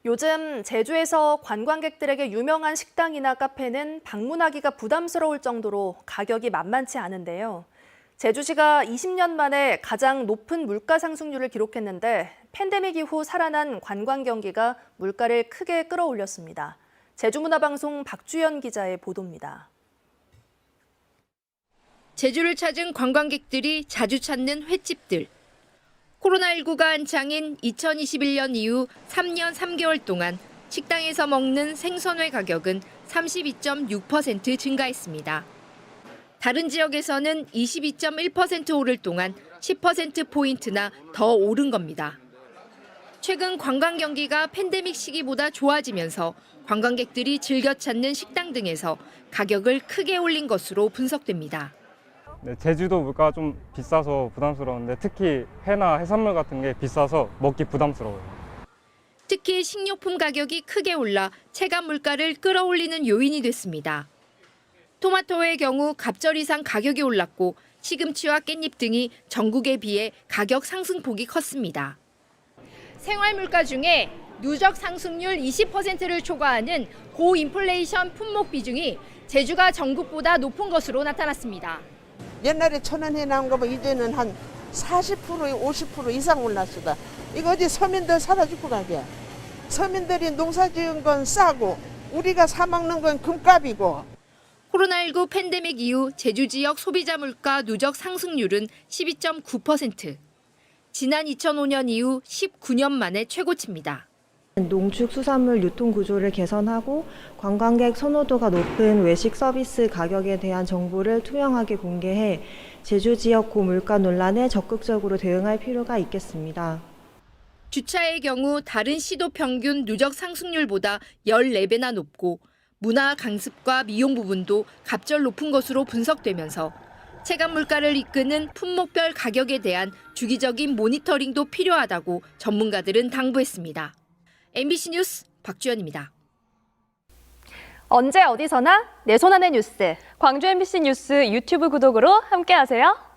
요즘 제주에서 관광객들에게 유명한 식당이나 카페는 방문하기가 부담스러울 정도로 가격이 만만치 않은데요. 제주시가 20년 만에 가장 높은 물가 상승률을 기록했는데 팬데믹 이후 살아난 관광 경기가 물가를 크게 끌어올렸습니다. 제주문화방송 박주연 기자의 보도입니다. 제주를 찾은 관광객들이 자주 찾는 횟집들. 코로나19가 한창인 2021년 이후 3년 3개월 동안 식당에서 먹는 생선회 가격은 32.6% 증가했습니다. 다른 지역에서는 22.1% 오를 동안 10%포인트나 더 오른 겁니다. 최근 관광 경기가 팬데믹 시기보다 좋아지면서 관광객들이 즐겨 찾는 식당 등에서 가격을 크게 올린 것으로 분석됩니다. 네, 제주도 물가가 좀 비싸서 부담스러운데 특히 회나 해산물 같은 게 비싸서 먹기 부담스러워요. 특히 식료품 가격이 크게 올라 체감 물가를 끌어올리는 요인이 됐습니다. 토마토의 경우 갑절 이상 가격이 올랐고 시금치와 깻잎 등이 전국에 비해 가격 상승폭이 컸습니다. 생활 물가 중에 누적 상승률 20%를 초과하는 고인플레이션 품목 비중이 제주가 전국보다 높은 것으로 나타났습니다. 옛날에 1,000원 해 나온 거 뭐 이제는 한 40%, 50% 이상 올랐어. 이거 어디 서민들 살아 죽고 가게. 서민들이 농사 지은 건 싸고 우리가 사 먹는 건 금값이고. 코로나19 팬데믹 이후 제주 지역 소비자 물가 누적 상승률은 12.9%. 지난 2005년 이후 19년 만에 최고치입니다. 농축수산물 유통 구조를 개선하고 관광객 선호도가 높은 외식 서비스 가격에 대한 정보를 투명하게 공개해 제주 지역 고물가 논란에 적극적으로 대응할 필요가 있겠습니다. 주차의 경우 다른 시도 평균 누적 상승률보다 14배나 높고 문화 강습과 미용 부분도 갑절 높은 것으로 분석되면서 체감 물가를 이끄는 품목별 가격에 대한 주기적인 모니터링도 필요하다고 전문가들은 당부했습니다. MBC 뉴스 박주연입니다. 언제 어디서나 내 손 안의 뉴스. 광주 MBC 뉴스 유튜브 구독으로 함께하세요.